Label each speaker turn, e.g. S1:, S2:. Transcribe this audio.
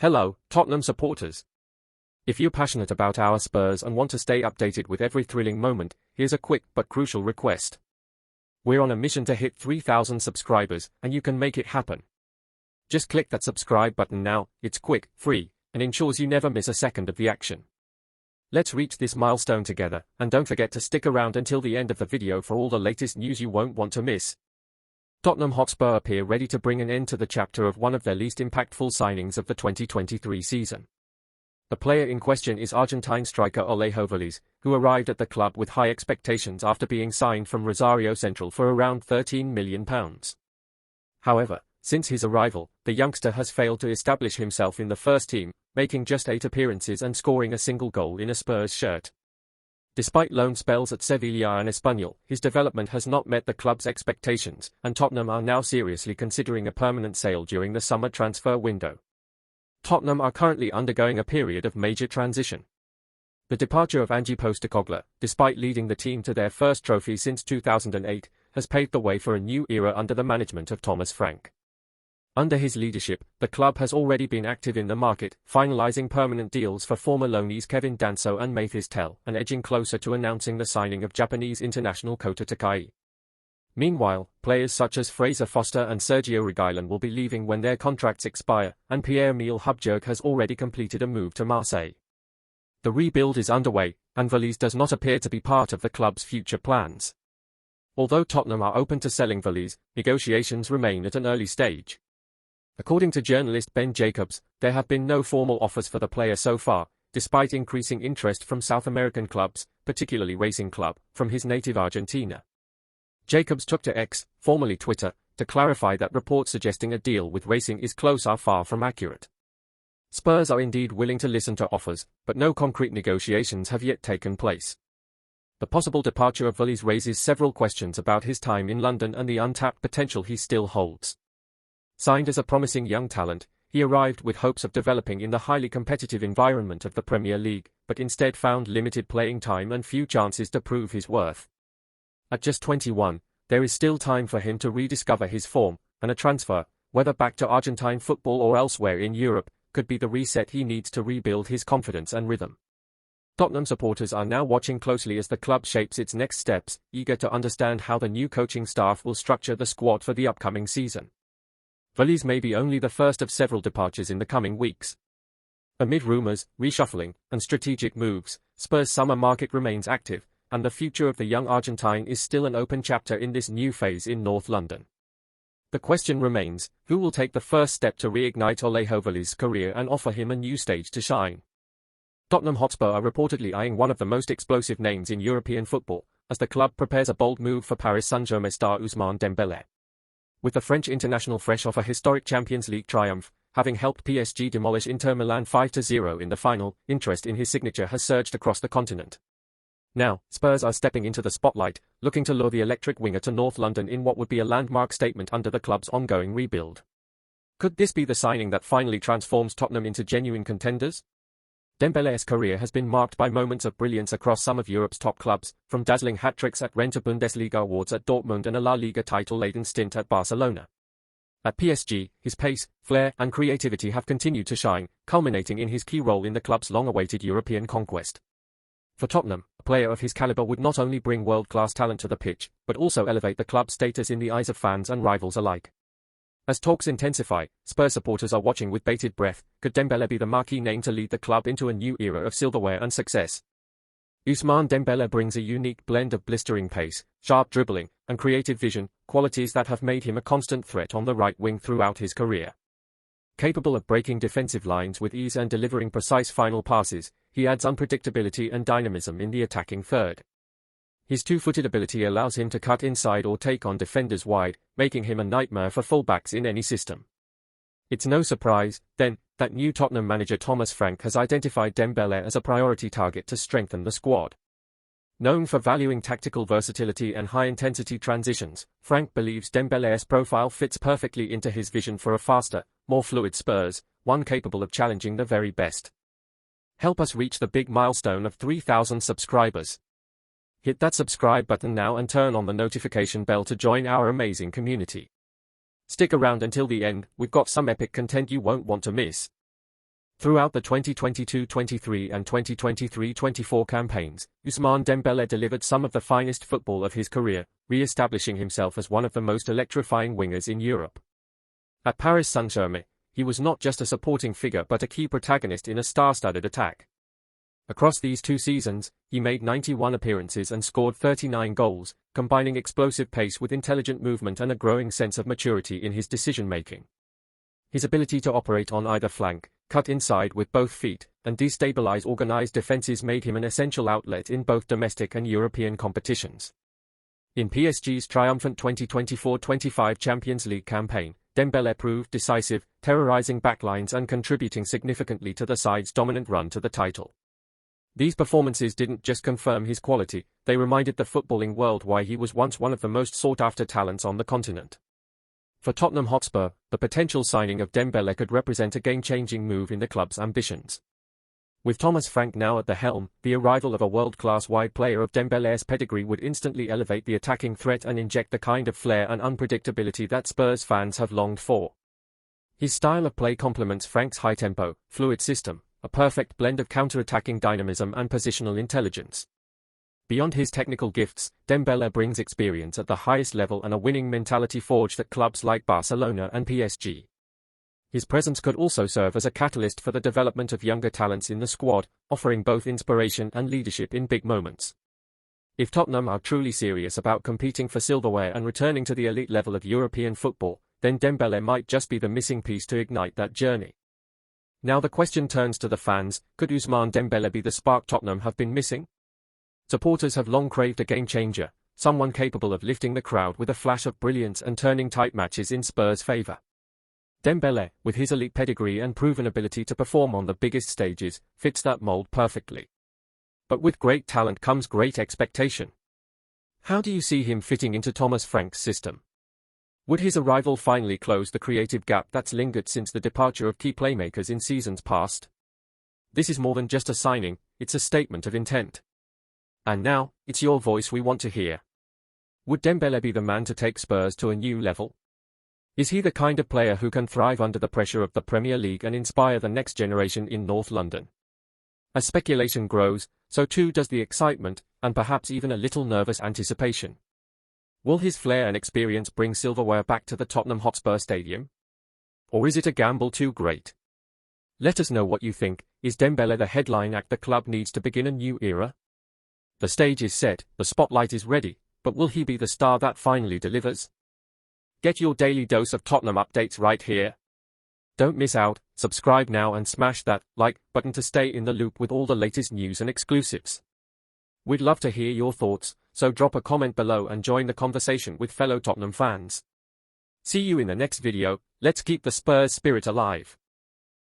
S1: Hello, Tottenham supporters. If you're passionate about our Spurs and want to stay updated with every thrilling moment, here's a quick but crucial request. We're on a mission to hit 3,000 subscribers, and you can make it happen. Just click that subscribe button now. It's quick, free, and ensures you never miss a second of the action. Let's reach this milestone together, and don't forget to stick around until the end of the video for all the latest news you won't want to miss. Tottenham Hotspur appear ready to bring an end to the chapter of one of their least impactful signings of the 2023 season. The player in question is Argentine striker Ole Hoves, who arrived at the club with high expectations after being signed from Rosario Central for around £13 million. However, since his arrival, the youngster has failed to establish himself in the first team, making just 8 appearances and scoring a single goal in a Spurs shirt. Despite loan spells at Sevilla and Espanyol, his development has not met the club's expectations, and Tottenham are now seriously considering a permanent sale during the summer transfer window. Tottenham are currently undergoing a period of major transition. The departure of Ange Postecoglou, despite leading the team to their first trophy since 2008, has paved the way for a new era under the management of Thomas Frank. Under his leadership, the club has already been active in the market, finalizing permanent deals for former loanees Kevin Danso and Mathys Tel, and edging closer to announcing the signing of Japanese international Kota Takai. Meanwhile, players such as Fraser Foster and Sergio Reguilon will be leaving when their contracts expire, and Pierre-Emile Højbjerg has already completed a move to Marseille. The rebuild is underway, and Valise does not appear to be part of the club's future plans. Although Tottenham are open to selling Valise, negotiations remain at an early stage. According to journalist Ben Jacobs, there have been no formal offers for the player so far, despite increasing interest from South American clubs, particularly Racing Club, from his native Argentina. Jacobs took to X, formerly Twitter, to clarify that reports suggesting a deal with Racing is close are far from accurate. Spurs are indeed willing to listen to offers, but no concrete negotiations have yet taken place. The possible departure of Valise raises several questions about his time in London and the untapped potential he still holds. Signed as a promising young talent, he arrived with hopes of developing in the highly competitive environment of the Premier League, but instead found limited playing time and few chances to prove his worth. At just 21, there is still time for him to rediscover his form, and a transfer, whether back to Argentine football or elsewhere in Europe, could be the reset he needs to rebuild his confidence and rhythm. Tottenham supporters are now watching closely as the club shapes its next steps, eager to understand how the new coaching staff will structure the squad for the upcoming season. Valise may be only the first of several departures in the coming weeks. Amid rumours, reshuffling, and strategic moves, Spurs' summer market remains active, and the future of the young Argentine is still an open chapter in this new phase in North London. The question remains, who will take the first step to reignite Ole Hoves' career and offer him a new stage to shine? Tottenham Hotspur are reportedly eyeing one of the most explosive names in European football, as the club prepares a bold move for Paris Saint-Germain star Ousmane Dembele. With the French international fresh off a historic Champions League triumph, having helped PSG demolish Inter Milan 5-0 in the final, interest in his signature has surged across the continent. Now, Spurs are stepping into the spotlight, looking to lure the electric winger to North London in what would be a landmark statement under the club's ongoing rebuild. Could this be the signing that finally transforms Tottenham into genuine contenders? Dembele's career has been marked by moments of brilliance across some of Europe's top clubs, from dazzling hat-tricks at Rennes to Bundesliga awards at Dortmund and a La Liga title-laden stint at Barcelona. At PSG, his pace, flair, and creativity have continued to shine, culminating in his key role in the club's long-awaited European conquest. For Tottenham, a player of his caliber would not only bring world-class talent to the pitch, but also elevate the club's status in the eyes of fans and rivals alike. As talks intensify, Spurs supporters are watching with bated breath. Could Dembele be the marquee name to lead the club into a new era of silverware and success? Ousmane Dembele brings a unique blend of blistering pace, sharp dribbling, and creative vision, qualities that have made him a constant threat on the right wing throughout his career. Capable of breaking defensive lines with ease and delivering precise final passes, he adds unpredictability and dynamism in the attacking third. His two-footed ability allows him to cut inside or take on defenders wide, making him a nightmare for fullbacks in any system. It's no surprise, then, that new Tottenham manager Thomas Frank has identified Dembele as a priority target to strengthen the squad. Known for valuing tactical versatility and high-intensity transitions, Frank believes Dembele's profile fits perfectly into his vision for a faster, more fluid Spurs, one capable of challenging the very best. Help us reach the big milestone of 3,000 subscribers. Hit that subscribe button now and turn on the notification bell to join our amazing community. Stick around until the end, we've got some epic content you won't want to miss. Throughout the 2022-23 and 2023-24 campaigns, Ousmane Dembele delivered some of the finest football of his career, re-establishing himself as one of the most electrifying wingers in Europe. At Paris Saint-Germain, he was not just a supporting figure but a key protagonist in a star-studded attack. Across these 2 seasons, he made 91 appearances and scored 39 goals, combining explosive pace with intelligent movement and a growing sense of maturity in his decision-making. His ability to operate on either flank, cut inside with both feet, and destabilize organized defenses made him an essential outlet in both domestic and European competitions. In PSG's triumphant 2024-25 Champions League campaign, Dembele proved decisive, terrorizing backlines and contributing significantly to the side's dominant run to the title. These performances didn't just confirm his quality, they reminded the footballing world why he was once one of the most sought-after talents on the continent. For Tottenham Hotspur, the potential signing of Dembele could represent a game-changing move in the club's ambitions. With Thomas Frank now at the helm, the arrival of a world-class wide player of Dembele's pedigree would instantly elevate the attacking threat and inject the kind of flair and unpredictability that Spurs fans have longed for. His style of play complements Frank's high-tempo, fluid system, a perfect blend of counter-attacking dynamism and positional intelligence. Beyond his technical gifts, Dembele brings experience at the highest level and a winning mentality forged at clubs like Barcelona and PSG. His presence could also serve as a catalyst for the development of younger talents in the squad, offering both inspiration and leadership in big moments. If Tottenham are truly serious about competing for silverware and returning to the elite level of European football, then Dembele might just be the missing piece to ignite that journey. Now the question turns to the fans: could Ousmane Dembele be the spark Tottenham have been missing? Supporters have long craved a game-changer, someone capable of lifting the crowd with a flash of brilliance and turning tight matches in Spurs' favour. Dembele, with his elite pedigree and proven ability to perform on the biggest stages, fits that mould perfectly. But with great talent comes great expectation. How do you see him fitting into Thomas Frank's system? Would his arrival finally close the creative gap that's lingered since the departure of key playmakers in seasons past? This is more than just a signing, it's a statement of intent. And now, it's your voice we want to hear. Would Dembele be the man to take Spurs to a new level? Is he the kind of player who can thrive under the pressure of the Premier League and inspire the next generation in North London? As speculation grows, so too does the excitement, and perhaps even a little nervous anticipation. Will his flair and experience bring silverware back to the Tottenham Hotspur Stadium? Or is it a gamble too great? Let us know what you think. Is Dembele the headline act the club needs to begin a new era? The stage is set, the spotlight is ready, but will he be the star that finally delivers? Get your daily dose of Tottenham updates right here. Don't miss out, subscribe now and smash that like button to stay in the loop with all the latest news and exclusives. We'd love to hear your thoughts, so drop a comment below and join the conversation with fellow Tottenham fans. See you in the next video. Let's keep the Spurs spirit alive.